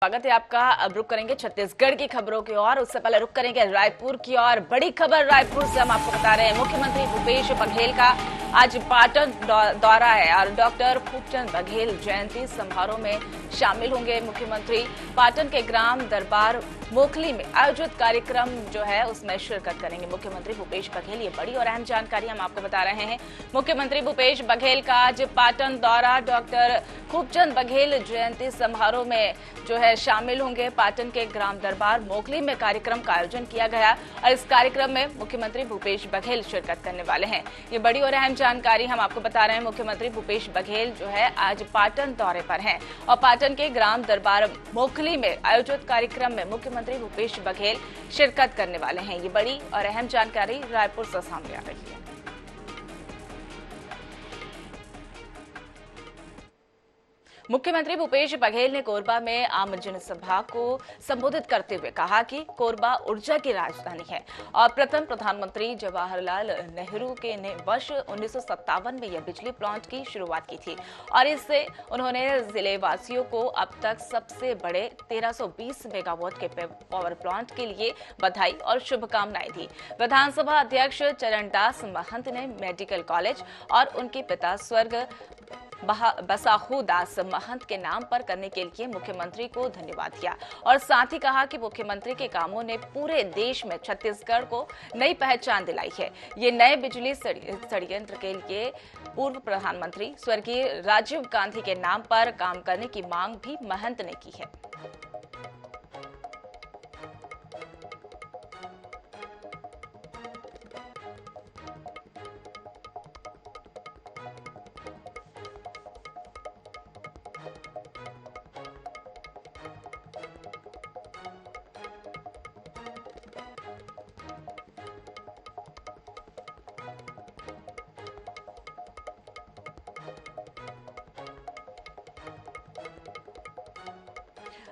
स्वागत है आपका। अब रुक करेंगे छत्तीसगढ़ की खबरों की ओर। उससे पहले रुक करेंगे रायपुर की ओर। बड़ी खबर रायपुर से हम आपको बता रहे हैं, मुख्यमंत्री भूपेश बघेल का आज पाटन दौरा है और डॉक्टर खूबचंद बघेल जयंती समारोह में शामिल होंगे। मुख्यमंत्री पाटन के ग्राम दरबार मोखली में आयोजित कार्यक्रम जो है उसमें शिरकत करेंगे। मुख्यमंत्री भूपेश बघेल, ये बड़ी और अहम जानकारी हम आपको बता रहे हैं। मुख्यमंत्री भूपेश बघेल का आज पाटन दौरा, डॉक्टर खूबचंद बघेल जयंती समारोह में जो है शामिल होंगे। पाटन के ग्राम दरबार मोखली में कार्यक्रम का आयोजन किया गया और इस कार्यक्रम में मुख्यमंत्री भूपेश बघेल शिरकत करने वाले हैं। ये बड़ी और अहम जानकारी हम आपको बता रहे हैं। मुख्यमंत्री भूपेश बघेल जो है आज पाटन दौरे पर हैं और पाटन के ग्राम दरबार मोखली में आयोजित कार्यक्रम में मुख्यमंत्री भूपेश बघेल शिरकत करने वाले हैं। ये बड़ी और अहम जानकारी रायपुर से सामने आ रही है। मुख्यमंत्री भूपेश बघेल ने कोरबा में आम जनसभा को संबोधित करते हुए कहा कि कोरबा ऊर्जा की राजधानी है और प्रथम प्रधानमंत्री जवाहरलाल नेहरू के ने वर्ष 1957 में यह बिजली प्लांट की शुरुआत की थी और इससे उन्होंने जिले वासियों को अब तक सबसे बड़े 1320 मेगावाट के पावर प्लांट के लिए बधाई और शुभकामनाएं दी। विधानसभा अध्यक्ष चरणदास महंत ने मेडिकल कॉलेज और उनके पिता स्वर्ग बसाहू दास महंत के नाम पर करने के लिए मुख्यमंत्री को धन्यवाद दिया और साथ ही कहा कि मुख्यमंत्री के कामों ने पूरे देश में छत्तीसगढ़ को नई पहचान दिलाई है। ये नए बिजली संयंत्र के लिए पूर्व प्रधानमंत्री स्वर्गीय राजीव गांधी के नाम पर काम करने की मांग भी महंत ने की है।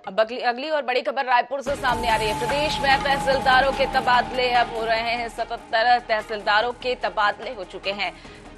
अब अगली और बड़ी खबर रायपुर से सामने आ रही है। प्रदेश में तहसीलदारों के तबादले अब हो रहे हैं। 77 तहसीलदारों के तबादले हो चुके हैं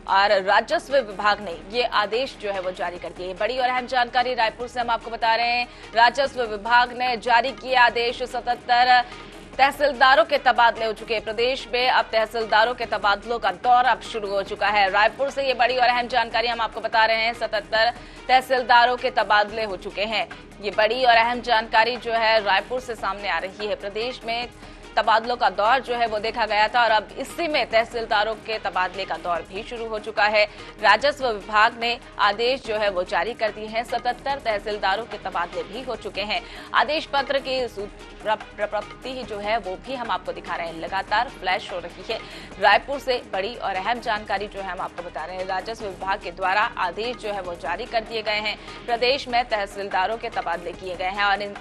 और राजस्व विभाग ने ये आदेश जो है वो जारी कर दिए। बड़ी और अहम जानकारी रायपुर से हम आपको बता रहे हैं। राजस्व विभाग ने जारी किया आदेश। 77 तहसीलदारों के तबादले हो चुके हैं। प्रदेश में अब तहसीलदारों के तबादलों का दौर अब शुरू हो चुका है। रायपुर से ये बड़ी और अहम जानकारी हम आपको बता रहे हैं। 77 तहसीलदारों के तबादले हो चुके हैं। ये बड़ी और अहम जानकारी जो है रायपुर से सामने आ रही है। प्रदेश में तबादलों का दौर जो है वो देखा गया था और अब इसी में तहसीलदारों के तबादले का दौर भी शुरू हो चुका है। राजस्व विभाग ने आदेश जो है वो जारी कर दिए हैं। 77 तहसीलदारों के तबादले भी हो चुके हैं। आदेश पत्र की प्रवृत्ति जो है वो भी हम आपको दिखा रहे हैं, लगातार फ्लैश हो रही है। रायपुर से बड़ी और अहम जानकारी जो है हम आपको बता रहे हैं। राजस्व विभाग के द्वारा आदेश जो है वो जारी कर दिए गए हैं। प्रदेश में तहसीलदारों के तबादले किए गए हैं और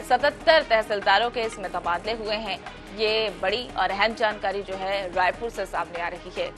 77 तहसीलदारों के इसमें तबादले हुए हैं। ये बड़ी और अहम जानकारी जो है रायपुर से सामने आ रही है।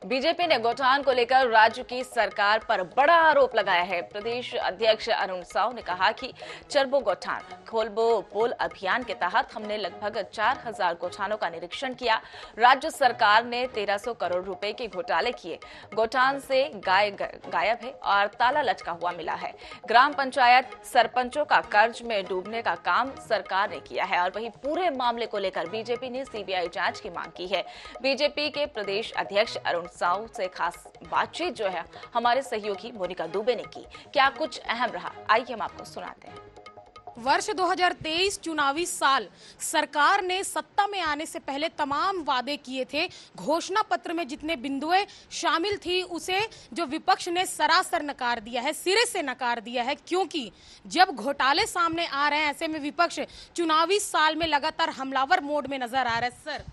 बीजेपी ने गौठान को लेकर राज्य की सरकार पर बड़ा आरोप लगाया है। प्रदेश अध्यक्ष अरुण साव ने कहा कि चरबो गौठान खोलबो बोल अभियान के तहत हमने लगभग 4000 गौठानों का निरीक्षण किया। राज्य सरकार ने 1300 करोड़ रुपए के घोटाले किए। गौठान से गाय गायब है और ताला लटका हुआ मिला है। ग्राम पंचायत सरपंचों का कर्ज में डूबने का काम सरकार ने किया है और वहीं पूरे मामले को लेकर बीजेपी ने सीबीआई जांच की मांग की है। बीजेपी के प्रदेश अध्यक्ष अरुण साव से खास बातचीत जो है हमारे सहयोगी मोनिका दुबे ने की। क्या कुछ अहम रहा, आइए हम आपको सुनाते हैं। वर्ष 2023 चुनावी साल सरकार ने सत्ता में आने से पहले तमाम वादे किए थे। घोषणा पत्र में जितने बिंदुएं शामिल थी उसे जो विपक्ष ने सरासर नकार दिया है, सिरे से नकार दिया है, क्योंकि जब घोटाले सामने आ रहे हैं ऐसे में विपक्ष चुनावी साल में लगातार हमलावर मोड में नजर आ रहा है। सर,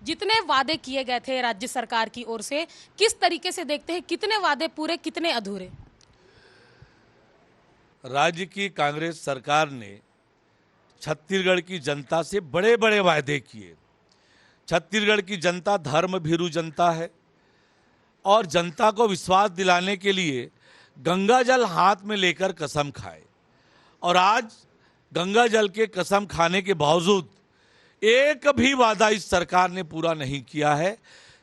जितने वादे किए गए थे राज्य सरकार की ओर से, किस तरीके से देखते हैं, कितने वादे पूरे, कितने अधूरे? राज्य की कांग्रेस सरकार ने छत्तीसगढ़ की जनता से बड़े बड़े वायदे किए। छत्तीसगढ़ की जनता धर्म भीरू जनता है और जनता को विश्वास दिलाने के लिए गंगा जल हाथ में लेकर कसम खाए और आज गंगा जल के कसम खाने के बावजूद एक भी वादा इस सरकार ने पूरा नहीं किया है।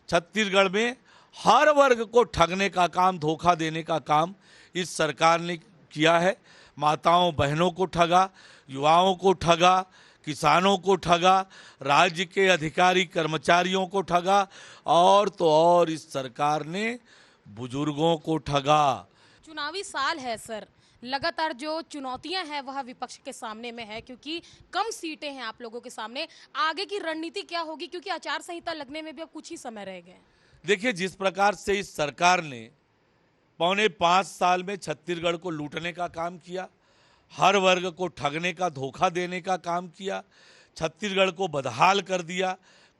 छत्तीसगढ़ में हर वर्ग को ठगने का काम, धोखा देने का काम इस सरकार ने किया है। माताओं बहनों को ठगा, युवाओं को ठगा, किसानों को ठगा, राज्य के अधिकारी कर्मचारियों को ठगा, और तो और इस सरकार ने बुजुर्गों को ठगा। चुनावी साल है सर, लगातार जो चुनौतियां हैं वह विपक्ष के सामने में है, क्योंकि कम सीटें हैं आप लोगों के सामने। आगे की रणनीति क्या होगी, क्योंकि आचार संहिता लगने में भी अब कुछ ही समय रह गए। देखिए, जिस प्रकार से इस सरकार ने पौने 5 साल में छत्तीसगढ़ को लूटने का काम किया, हर वर्ग को ठगने का, धोखा देने का काम किया, छत्तीसगढ़ को बदहाल कर दिया,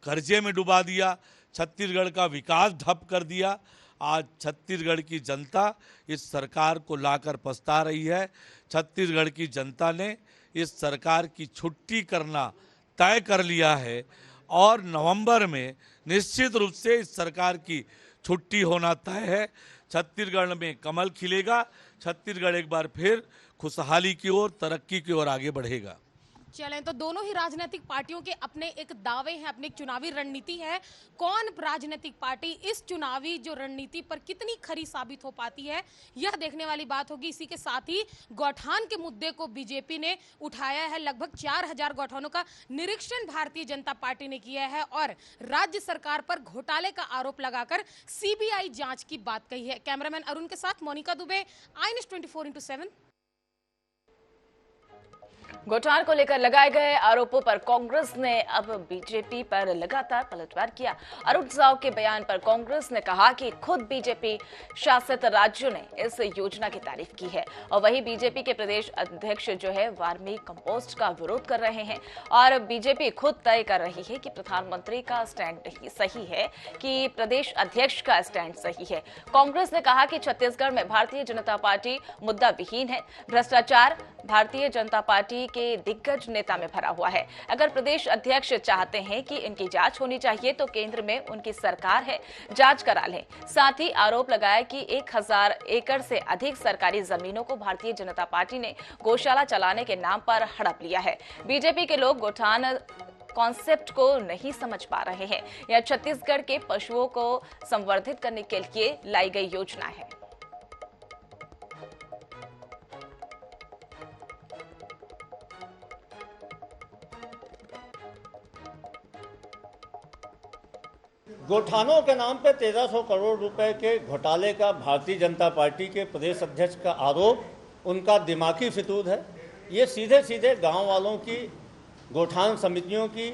कर्जे में डुबा दिया, छत्तीसगढ़ का विकास ठप कर दिया, आज छत्तीसगढ़ की जनता इस सरकार को लाकर पछता रही है। छत्तीसगढ़ की जनता ने इस सरकार की छुट्टी करना तय कर लिया है और नवंबर में निश्चित रूप से इस सरकार की छुट्टी होना तय है। छत्तीसगढ़ में कमल खिलेगा, छत्तीसगढ़ एक बार फिर खुशहाली की ओर, तरक्की की ओर आगे बढ़ेगा। चलें, तो दोनों ही राजनीतिक पार्टियों के अपने एक दावे हैं, अपनी एक चुनावी रणनीति है। कौन राजनीतिक पार्टी इस चुनावी जो रणनीति पर कितनी खरी साबित हो पाती है, यह देखने वाली बात होगी। इसी के साथ ही गौठान के मुद्दे को बीजेपी ने उठाया है। लगभग 4000 गौठानों का निरीक्षण भारतीय जनता पार्टी ने किया है और राज्य सरकार पर घोटाले का आरोप लगाकर सीबीआई जांच की बात कही है। कैमरामैन अरुण के साथ Monika Dubey, I news 24x7। गौठान को लेकर लगाए गए आरोपों पर कांग्रेस ने अब बीजेपी पर लगातार पलटवार किया। अरुण साव के बयान पर कांग्रेस ने कहा कि खुद बीजेपी शासित राज्यों ने इस योजना की तारीफ की है और वही बीजेपी के प्रदेश अध्यक्ष जो है वार्मी कंपोस्ट का विरोध कर रहे हैं और बीजेपी खुद तय कर रही है कि प्रधानमंत्री का स्टैंड सही है कि प्रदेश अध्यक्ष का स्टैंड सही है। कांग्रेस ने कहा कि छत्तीसगढ़ में भारतीय जनता पार्टी मुद्दा विहीन है, भ्रष्टाचार भारतीय जनता पार्टी के दिग्गज नेता में भरा हुआ है। अगर प्रदेश अध्यक्ष चाहते हैं कि इनकी जांच होनी चाहिए तो केंद्र में उनकी सरकार है, जांच करा लें। साथ ही आरोप लगाया कि 1000 एकड़ से अधिक सरकारी जमीनों को भारतीय जनता पार्टी ने गौशाला चलाने के नाम पर हड़प लिया है। बीजेपी के लोग गौठान कॉन्सेप्ट को नहीं समझ पा रहे हैं। यह छत्तीसगढ़ के पशुओं को संवर्धित करने के लिए लाई गई योजना है। गौठानों के नाम पे 1300 करोड़ रुपए के घोटाले का भारतीय जनता पार्टी के प्रदेश अध्यक्ष का आरोप उनका दिमागी फितूर है। ये सीधे सीधे गांव वालों की, गौठान समितियों की,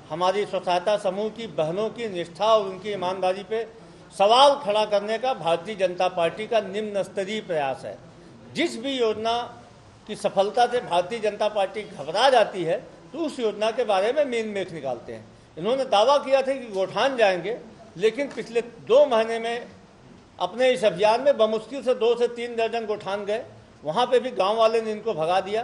हमारी स्वसहायता समूह की बहनों की निष्ठा और उनकी ईमानदारी पे सवाल खड़ा करने का भारतीय जनता पार्टी का निम्न स्तरीय प्रयास है। जिस भी योजना की सफलता से भारतीय जनता पार्टी घबरा जाती है तो उस योजना के बारे में मीन मेख निकालते हैं। इन्होंने दावा किया था कि गौठान जाएंगे, लेकिन पिछले 2 महीने में अपने इस अभियान में बमुश्किल से 2 से 3 दर्जन गौठान गए। वहाँ पे भी गांव वाले ने इनको भगा दिया।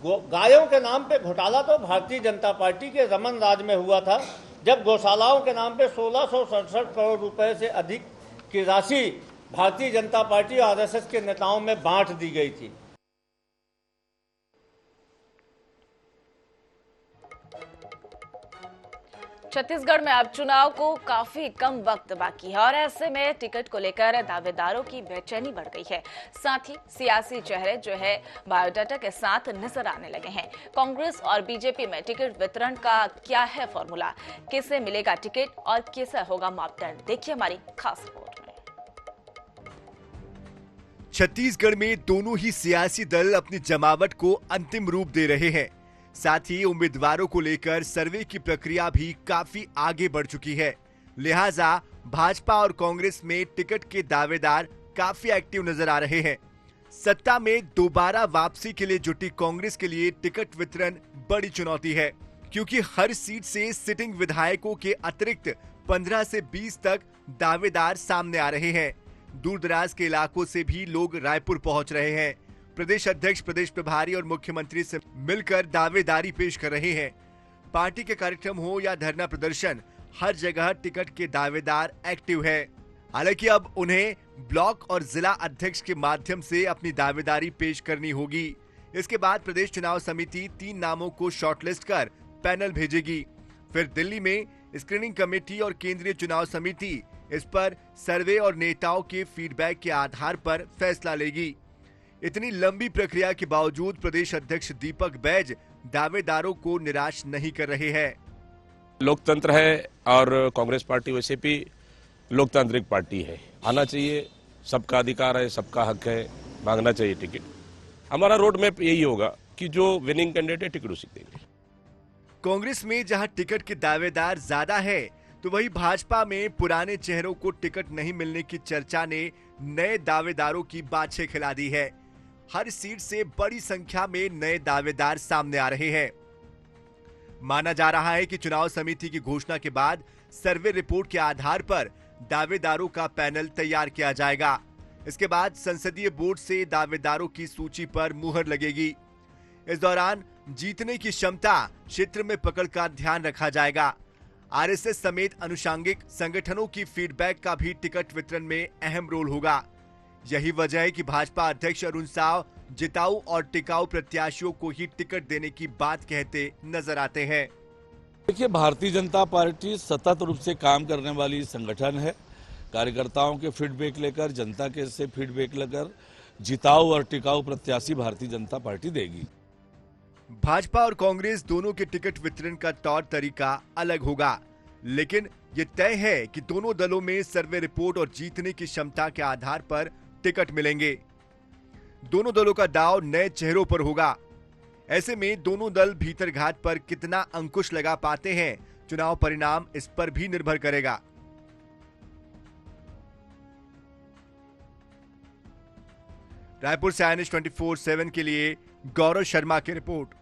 गायों के नाम पे घोटाला तो भारतीय जनता पार्टी के रमन राज में हुआ था, जब गौशालाओं के नाम पे 1667 करोड़ रुपए से अधिक की राशि भारतीय जनता पार्टी और आरएसएस के नेताओं में बांट दी गई थी। छत्तीसगढ़ में अब चुनाव को काफी कम वक्त बाकी है और ऐसे में टिकट को लेकर दावेदारों की बेचैनी बढ़ गई है। साथ ही सियासी चेहरे जो है बायोडाटा के साथ नजर आने लगे हैं। कांग्रेस और बीजेपी में टिकट वितरण का क्या है फॉर्मूला, किसे मिलेगा टिकट और कैसा होगा मापदंड, देखिए हमारी खास रिपोर्ट में। छत्तीसगढ़ में दोनों ही सियासी दल अपनी जमावट को अंतिम रूप दे रहे हैं। साथ ही उम्मीदवारों को लेकर सर्वे की प्रक्रिया भी काफी आगे बढ़ चुकी है। लिहाजा भाजपा और कांग्रेस में टिकट के दावेदार काफी एक्टिव नजर आ रहे हैं। सत्ता में दोबारा वापसी के लिए जुटी कांग्रेस के लिए टिकट वितरण बड़ी चुनौती है, क्योंकि हर सीट से सिटिंग विधायकों के अतिरिक्त 15 से 20 तक दावेदार सामने आ रहे हैं। दूर दराज के इलाकों से भी लोग रायपुर पहुंच रहे हैं। प्रदेश अध्यक्ष, प्रदेश प्रभारी और मुख्यमंत्री से मिलकर दावेदारी पेश कर रहे हैं। पार्टी के कार्यक्रम हो या धरना प्रदर्शन, हर जगह टिकट के दावेदार एक्टिव है। हालांकि अब उन्हें ब्लॉक और जिला अध्यक्ष के माध्यम से अपनी दावेदारी पेश करनी होगी। इसके बाद प्रदेश चुनाव समिति 3 नामों को शॉर्टलिस्ट कर पैनल भेजेगी। फिर दिल्ली में स्क्रीनिंग कमेटी और केंद्रीय चुनाव समिति इस पर सर्वे और नेताओं के फीडबैक के आधार पर फैसला लेगी। इतनी लंबी प्रक्रिया के बावजूद प्रदेश अध्यक्ष दीपक बैज दावेदारों को निराश नहीं कर रहे हैं। लोकतंत्र है और कांग्रेस पार्टी वैसे भी लोकतांत्रिक पार्टी है, आना चाहिए, सबका अधिकार है, सबका हक है, मांगना चाहिए टिकट। हमारा रोड मैप यही होगा कि जो विनिंग कैंडिडेट है टिकट उसी देंगे। कांग्रेस में जहां टिकट के दावेदार ज्यादा है, तो वहीं भाजपा में पुराने चेहरों को टिकट नहीं मिलने की चर्चा ने नए दावेदारों की बाछें खिला दी है। हर सीट से बड़ी संख्या में नए दावेदार सामने आ रहे हैं। माना जा रहा है कि चुनाव समिति की घोषणा के बाद सर्वे रिपोर्ट के आधार पर दावेदारों का पैनल तैयार किया जाएगा। इसके बाद संसदीय बोर्ड से दावेदारों की सूची पर मुहर लगेगी। इस दौरान जीतने की क्षमता क्षेत्र में पकड़ का ध्यान रखा जाएगा। आरएसएस समेत अनुषंगिक संगठनों की फीडबैक का भी टिकट वितरण में अहम रोल होगा। यही वजह है कि भाजपा अध्यक्ष अरुण साव जिताऊ और टिकाऊ प्रत्याशियों को ही टिकट देने की बात कहते नजर आते हैं। देखिए, भारतीय जनता पार्टी सतत रूप से काम करने वाली संगठन है। कार्यकर्ताओं के फीडबैक लेकर, जनता के से फीडबैक लेकर जिताऊ और टिकाऊ प्रत्याशी भारतीय जनता पार्टी देगी। भाजपा और कांग्रेस दोनों के टिकट वितरण का तौर तरीका अलग होगा, लेकिन ये तय है कि दोनों दलों में सर्वे रिपोर्ट और जीतने की क्षमता के आधार पर टिकट मिलेंगे। दोनों दलों का दांव नए चेहरों पर होगा। ऐसे में दोनों दल भीतरघात पर कितना अंकुश लगा पाते हैं, चुनाव परिणाम इस पर भी निर्भर करेगा। रायपुर से INS 24/7 के लिए गौरव शर्मा की रिपोर्ट।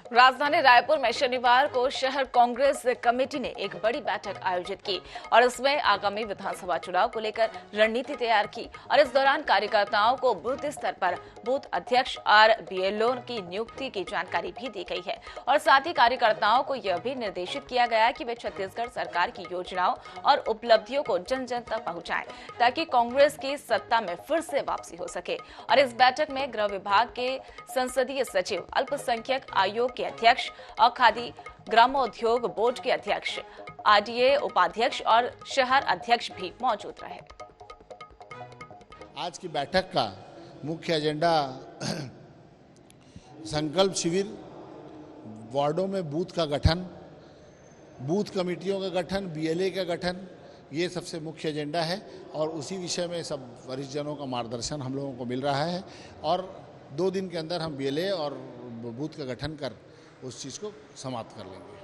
राजधानी रायपुर में शनिवार को शहर कांग्रेस कमेटी ने एक बड़ी बैठक आयोजित की और इसमें आगामी विधानसभा चुनाव को लेकर रणनीति तैयार की और इस दौरान कार्यकर्ताओं को बूथ स्तर पर बूथ अध्यक्ष और BLO की नियुक्ति की जानकारी भी दी गई है और साथ ही कार्यकर्ताओं को यह भी निर्देशित किया गया कि वे छत्तीसगढ़ सरकार की योजनाओं और उपलब्धियों को जन जन तक पहुंचाएं ताकि कांग्रेस की सत्ता में फिर से वापसी हो सके। और इस बैठक में गृह विभाग के संसदीय सचिव, अल्पसंख्यक आयोग के अध्यक्ष और खादी ग्रामोद्योग बोर्ड के अध्यक्ष, RDA उपाध्यक्ष और शहर अध्यक्ष भी मौजूद रहे। आज की बैठक का मुख्य एजेंडा संकल्प शिविर, वार्डों में बूथ का गठन, बूथ कमेटियों का गठन, BLA का गठन, ये सबसे मुख्य एजेंडा है और उसी विषय में सब वरिष्ठ जनों का मार्गदर्शन हम लोगों को मिल रहा है और 2 दिन के अंदर हम BLA और बूथ का गठन कर उस चीज को समाप्त कर लेंगे।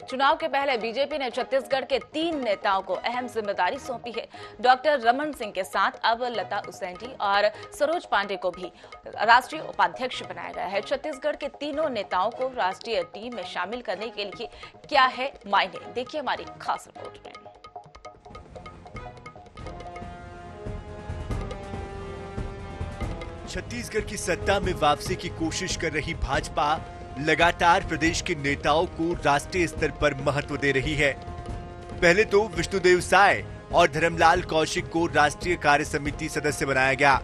चुनाव के पहले बीजेपी ने छत्तीसगढ़ के 3 नेताओं को अहम जिम्मेदारी सौंपी है। डॉक्टर रमन सिंह के साथ अब लता उसेंडी और सरोज पांडे को भी राष्ट्रीय उपाध्यक्ष बनाया गया है। छत्तीसगढ़ के तीनों नेताओं को राष्ट्रीय टीम में शामिल करने के लिए क्या है मायने, देखिए हमारी खास रिपोर्ट में। छत्तीसगढ़ की सत्ता में वापसी की कोशिश कर रही भाजपा लगातार प्रदेश के नेताओं को राष्ट्रीय स्तर पर महत्व दे रही है। पहले तो विष्णुदेव साय और धर्मलाल कौशिक को राष्ट्रीय कार्य समिति सदस्य बनाया गया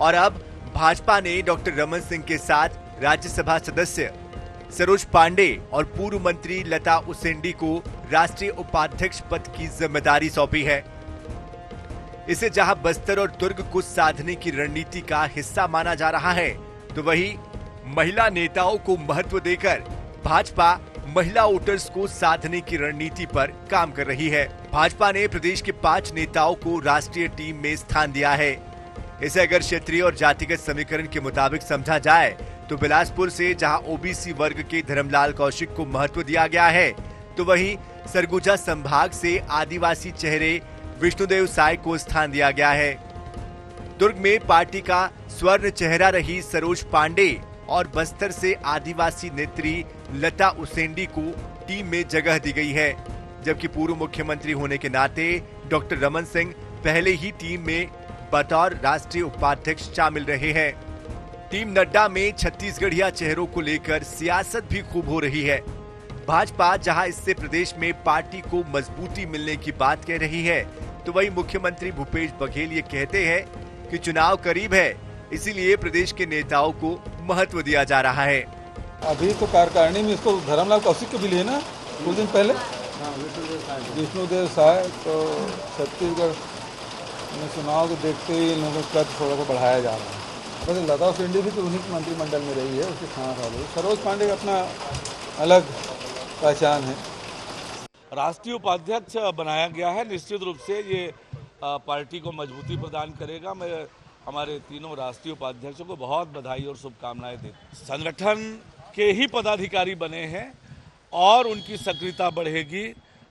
और अब भाजपा ने डॉक्टर रमन सिंह के साथ राज्यसभा सदस्य सरोज पांडे और पूर्व मंत्री लता उसेंडी को राष्ट्रीय उपाध्यक्ष पद की जिम्मेदारी सौंपी है। इसे जहां बस्तर और दुर्ग को साधने की रणनीति का हिस्सा माना जा रहा है, तो वहीं महिला नेताओं को महत्व देकर भाजपा महिला वोटर्स को साधने की रणनीति पर काम कर रही है। भाजपा ने प्रदेश के 5 नेताओं को राष्ट्रीय टीम में स्थान दिया है। इसे अगर क्षेत्रीय और जातिगत समीकरण के मुताबिक समझा जाए तो बिलासपुर से जहां OBC वर्ग के धर्मलाल कौशिक को महत्व दिया गया है, तो वहीं सरगुजा संभाग से आदिवासी चेहरे विष्णुदेव साय को स्थान दिया गया है। दुर्ग में पार्टी का स्वर्ण चेहरा रही सरोज पांडे और बस्तर से आदिवासी नेत्री लता उसेंडी को टीम में जगह दी गई है, जबकि पूर्व मुख्यमंत्री होने के नाते डॉक्टर रमन सिंह पहले ही टीम में बतौर राष्ट्रीय उपाध्यक्ष शामिल रहे हैं। टीम नड्डा में छत्तीसगढ़िया चेहरों को लेकर सियासत भी खूब हो रही है। भाजपा जहां इससे प्रदेश में पार्टी को मजबूती मिलने की बात कह रही है, तो वहीं मुख्यमंत्री भूपेश बघेल ये कहते हैं कि चुनाव करीब है, इसीलिए प्रदेश के नेताओं को महत्व दिया जा रहा है। अभी तो कार्यकारिणी में इसको धर्मलाल कौशिक को भी लिए ना कुछ दिन पहले, विष्णुदेव साय, तो छत्तीसगढ़ में चुनाव को देखते हुए इन लोगों का थोड़ा सा बढ़ाया जा रहा है। वैसे लता सिंधी भी तो उन्हीं के मंत्रिमंडल में रही है, उसके खाना खा लो। सरोज पांडे का अपना अलग पहचान है। राष्ट्रीय उपाध्यक्ष बनाया गया है, निश्चित रूप से ये पार्टी को मजबूती प्रदान करेगा। मैं हमारे तीनों राष्ट्रीय उपाध्यक्षों को बहुत बधाई और शुभकामनाएं देता हूं। संगठन के ही पदाधिकारी बने हैं और उनकी सक्रियता बढ़ेगी।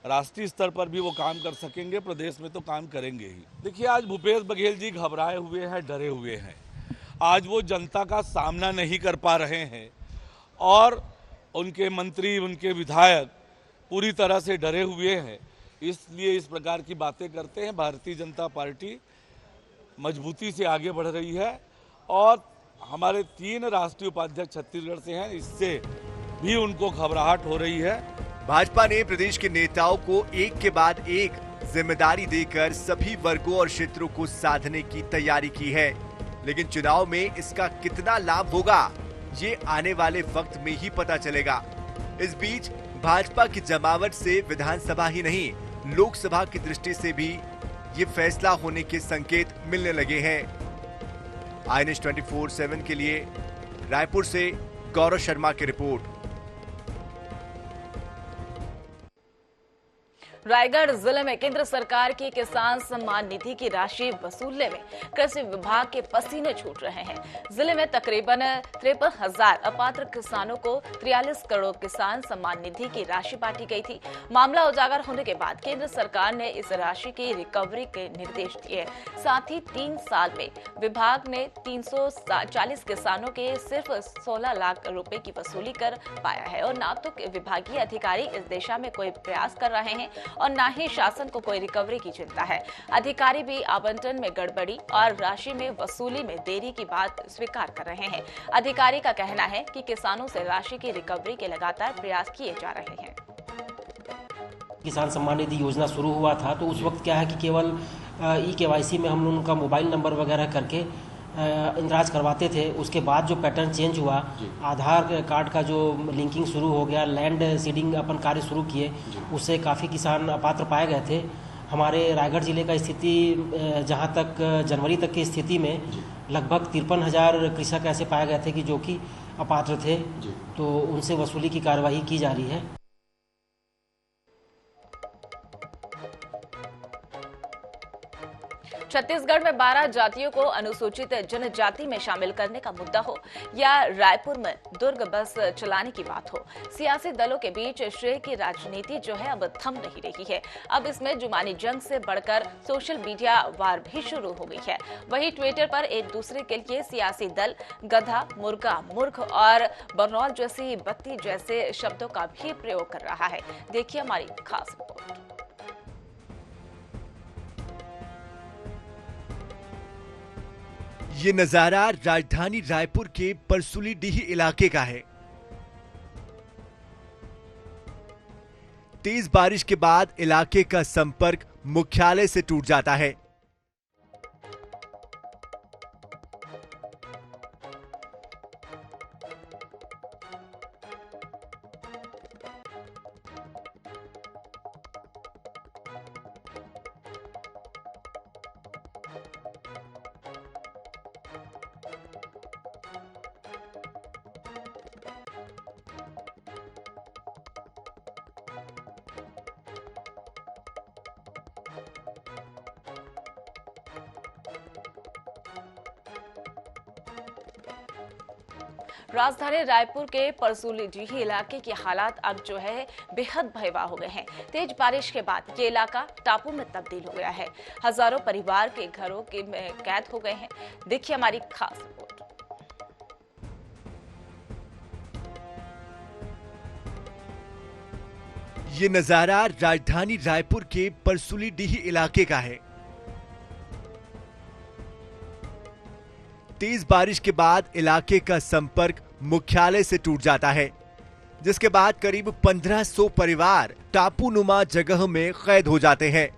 राष्ट्रीय स्तर पर भी वो काम कर सकेंगे, प्रदेश में तो काम करेंगे ही। देखिए, आज भूपेश बघेल जी घबराए हुए हैं, डरे हुए हैं। आज वो जनता का सामना नहीं कर पा रहे हैं और उनके मंत्री, उनके विधायक पूरी तरह से डरे हुए हैं, इसलिए इस प्रकार की बातें करते हैं। भारतीय जनता पार्टी मजबूती से आगे बढ़ रही है और हमारे 3 राष्ट्रीय उपाध्यक्ष छत्तीसगढ़ से हैं, इससे भी उनको घबराहट हो रही है। भाजपा ने प्रदेश के नेताओं को एक के बाद एक जिम्मेदारी देकर सभी वर्गों और क्षेत्रों को साधने की तैयारी की है, लेकिन चुनाव में इसका कितना लाभ होगा ये आने वाले वक्त में ही पता चलेगा। इस बीच भाजपा की जमावट से विधानसभा ही नहीं, लोकसभा की दृष्टि से भी ये फैसला होने के संकेत मिलने लगे हैं। INS 24/7 के लिए रायपुर से गौरव शर्मा की रिपोर्ट। रायगढ़ जिले में केंद्र सरकार की किसान सम्मान निधि की राशि वसूलने में कृषि विभाग के पसीने छूट रहे हैं। जिले में तकरीबन 53,000 अपात्र किसानों को 43 करोड़ किसान सम्मान निधि की राशि बांटी गई थी। मामला उजागर होने के बाद केंद्र सरकार ने इस राशि की रिकवरी के निर्देश दिए। साथ ही 3 साल में विभाग ने 340 किसानों के सिर्फ 16 लाख रुपए की वसूली कर पाया है और न तो विभागीय अधिकारी इस दिशा में कोई प्रयास कर रहे हैं और न ही शासन को कोई रिकवरी की चिंता है। अधिकारी भी आवंटन में गड़बड़ी और राशि में वसूली में देरी की बात स्वीकार कर रहे हैं। अधिकारी का कहना है कि किसानों से राशि की रिकवरी के लगातार प्रयास किए जा रहे हैं। किसान सम्मान निधि योजना शुरू हुआ था तो उस वक्त क्या है कि केवल KYC में हम उनका मोबाइल नंबर वगैरह करके इंदराज करवाते थे। उसके बाद जो पैटर्न चेंज हुआ, आधार कार्ड का जो लिंकिंग शुरू हो गया, लैंड सीडिंग अपन कार्य शुरू किए, उससे काफ़ी किसान अपात्र पाए गए थे। हमारे रायगढ़ जिले का स्थिति जहां तक जनवरी तक की स्थिति में लगभग 53,000 कृषक ऐसे पाए गए थे कि जो कि अपात्र थे, तो उनसे वसूली की कार्यवाही की जा रही है। छत्तीसगढ़ में 12 जातियों को अनुसूचित जनजाति में शामिल करने का मुद्दा हो या रायपुर में दुर्ग बस चलाने की बात हो, सियासी दलों के बीच श्रेय की राजनीति जो है अब थम नहीं रही है। अब इसमें जुबानी जंग से बढ़कर सोशल मीडिया वार भी शुरू हो गई है। वहीं ट्विटर पर एक दूसरे के लिए सियासी दल गधा, मुर्गा, मूर्ख और बरनौल जैसी बत्ती जैसे शब्दों का भी प्रयोग कर रहा है। देखिए हमारी खास रिपोर्ट। ये नजारा राजधानी रायपुर के परसुलीडीह इलाके का है। तेज बारिश के बाद इलाके का संपर्क मुख्यालय से टूट जाता है। राजधानी रायपुर के परसुलीडीह इलाके के हालात अब जो है बेहद भयावह हो गए हैं। तेज बारिश के बाद ये इलाका टापू में तब्दील हो गया है। हजारों परिवार के घरों के कैद हो गए हैं। देखिए हमारी खास रिपोर्ट। ये नजारा राजधानी रायपुर के परसुलीडीह इलाके का है। तेज बारिश के बाद इलाके का संपर्क मुख्यालय से टूट जाता है, जिसके बाद करीब 1500 परिवार टापूनुमा जगह में कैद हो जाते हैं।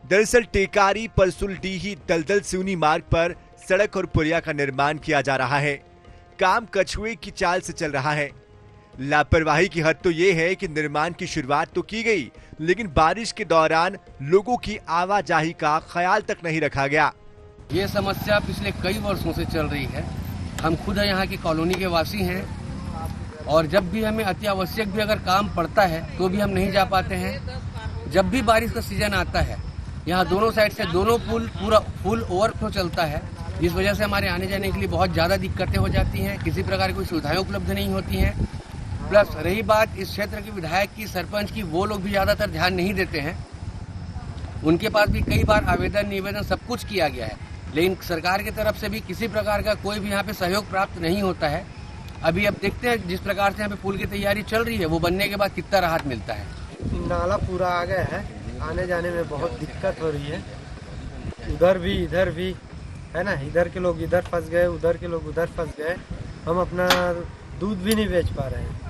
दरअसल टेकारी परसुलडीही दलदल सिवनी मार्ग पर सड़क और पुलिया का निर्माण किया जा रहा है। काम कछुए की चाल से चल रहा है। लापरवाही की हद तो ये है कि निर्माण की शुरुआत तो की गई, लेकिन बारिश के दौरान लोगों की आवाजाही का ख्याल तक नहीं रखा गया। ये समस्या पिछले कई वर्षों से चल रही है। हम खुद यहाँ की कॉलोनी के वासी हैं और जब भी हमें अति आवश्यक भी अगर काम पड़ता है तो भी हम नहीं जा पाते हैं। जब भी बारिश का सीजन आता है यहाँ दोनों साइड से दोनों पुल पूरा फुल ओवरफ्लो चलता है। इस वजह से हमारे आने जाने के लिए बहुत ज़्यादा दिक्कतें हो जाती हैं। किसी प्रकार की कोई सुविधाएं उपलब्ध नहीं होती हैं। प्लस रही बात इस क्षेत्र के विधायक की, सरपंच की, वो लोग भी ज़्यादातर ध्यान नहीं देते हैं। उनके पास भी कई बार आवेदन निवेदन सब कुछ किया गया है, लेकिन सरकार की तरफ से भी किसी प्रकार का कोई भी यहाँ पे सहयोग प्राप्त नहीं होता है। अभी अब देखते हैं जिस प्रकार से यहाँ पे पुल की तैयारी चल रही है वो बनने के बाद कितना राहत मिलता है। नाला पूरा आ गया है, आने जाने में बहुत दिक्कत हो रही है। उधर भी इधर भी है ना, इधर के लोग इधर फंस गए, उधर के लोग उधर फंस गए। हम अपना दूध भी नहीं बेच पा रहे हैं,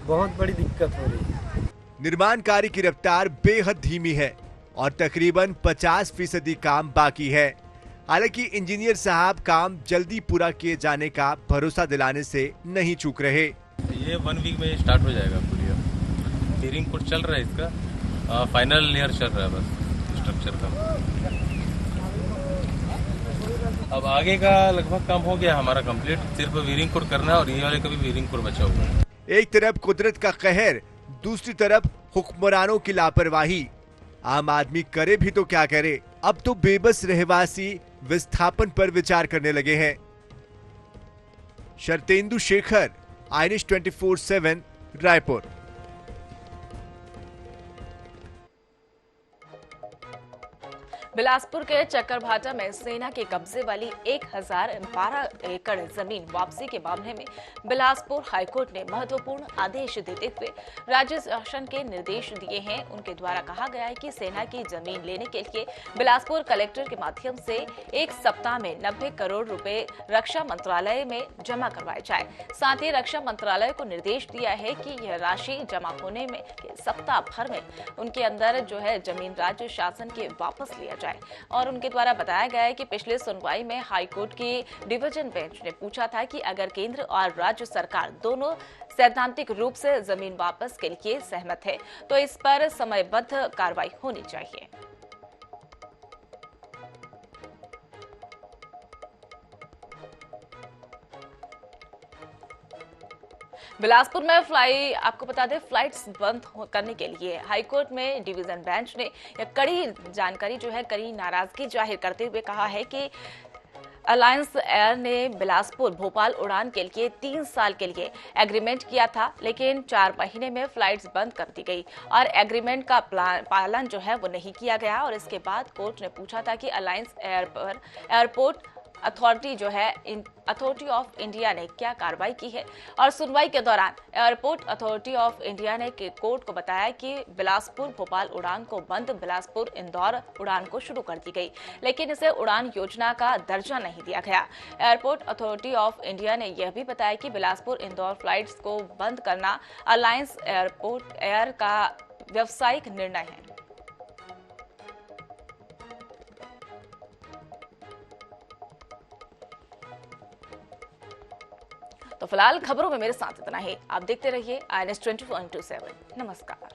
बहुत बड़ी दिक्कत हो रही है। निर्माण कार्य की रफ्तार बेहद धीमी है और तकरीबन 50% काम बाकी है। हालांकि इंजीनियर साहब काम जल्दी पूरा किए जाने का भरोसा दिलाने से नहीं चूक रहे। ये 1 वीक में स्टार्ट हो जाएगा पुलिया। हीरिंग कोड चल रहा है, इसका फाइनल लेयर चल रहा है बस स्ट्रक्चर का। अब आगे का लगभग काम हो गया हमारा कंप्लीट, सिर्फ वीरिंग कोड करना है और ये वाले का भी वीरिंग कोड बचा हुआ है। एक तरफ कुदरत का कहर, दूसरी तरफ हुक्मरानों की लापरवाही। आम आदमी करे भी तो क्या करे। अब तो बेबस रहवासी विस्थापन पर विचार करने लगे हैं। शर्तेंदु शेखर, INS 24/7 रायपुर। बिलासपुर के चक्करभाटा में सेना के कब्जे वाली 1012 एकड़ जमीन वापसी के मामले में बिलासपुर हाईकोर्ट ने महत्वपूर्ण आदेश देते हुए राज्य शासन के निर्देश दिए हैं। उनके द्वारा कहा गया है कि सेना की जमीन लेने के लिए बिलासपुर कलेक्टर के माध्यम से 1 सप्ताह में 90 करोड़ रुपए रक्षा मंत्रालय में जमा करवाए जाए। साथ ही रक्षा मंत्रालय को निर्देश दिया है कि यह राशि जमा होने में सप्ताह भर में उनके अंदर जो है जमीन राज्य शासन के वापस लिया जाए। और उनके द्वारा बताया गया है कि पिछले सुनवाई में हाईकोर्ट की डिवीजन बेंच ने पूछा था कि अगर केंद्र और राज्य सरकार दोनों सैद्धांतिक रूप से जमीन वापस के लिए सहमत है तो इस पर समयबद्ध कार्रवाई होनी चाहिए। बिलासपुर में आपको बता दें फ्लाइट्स बंद करने के लिए हाईकोर्ट में डिवीजन बेंच ने कड़ी जानकारी जो है कड़ी नाराजगी जाहिर करते हुए कहा है कि अलायंस एयर ने बिलासपुर भोपाल उड़ान के लिए 3 साल के लिए एग्रीमेंट किया था, लेकिन 4 महीने में फ्लाइट्स बंद कर दी गई और एग्रीमेंट का पालन जो है वो नहीं किया गया। और इसके बाद कोर्ट ने पूछा था कि अलायंस एयर पर एयरपोर्ट अथॉरिटी जो है अथॉरिटी ऑफ इंडिया ने क्या कार्रवाई की है। और सुनवाई के दौरान एयरपोर्ट अथॉरिटी ऑफ इंडिया ने कोर्ट को बताया कि बिलासपुर भोपाल उड़ान को बंद, बिलासपुर इंदौर उड़ान को शुरू कर दी गई, लेकिन इसे उड़ान योजना का दर्जा नहीं दिया गया। एयरपोर्ट अथॉरिटी ऑफ इंडिया ने यह भी बताया कि बिलासपुर इंदौर फ्लाइट्स को बंद करना अलायंस एयरपोर्ट एयर का व्यावसायिक निर्णय है। तो फिलहाल खबरों में मेरे साथ इतना ही। आप देखते रहिए INS 24/7। नमस्कार।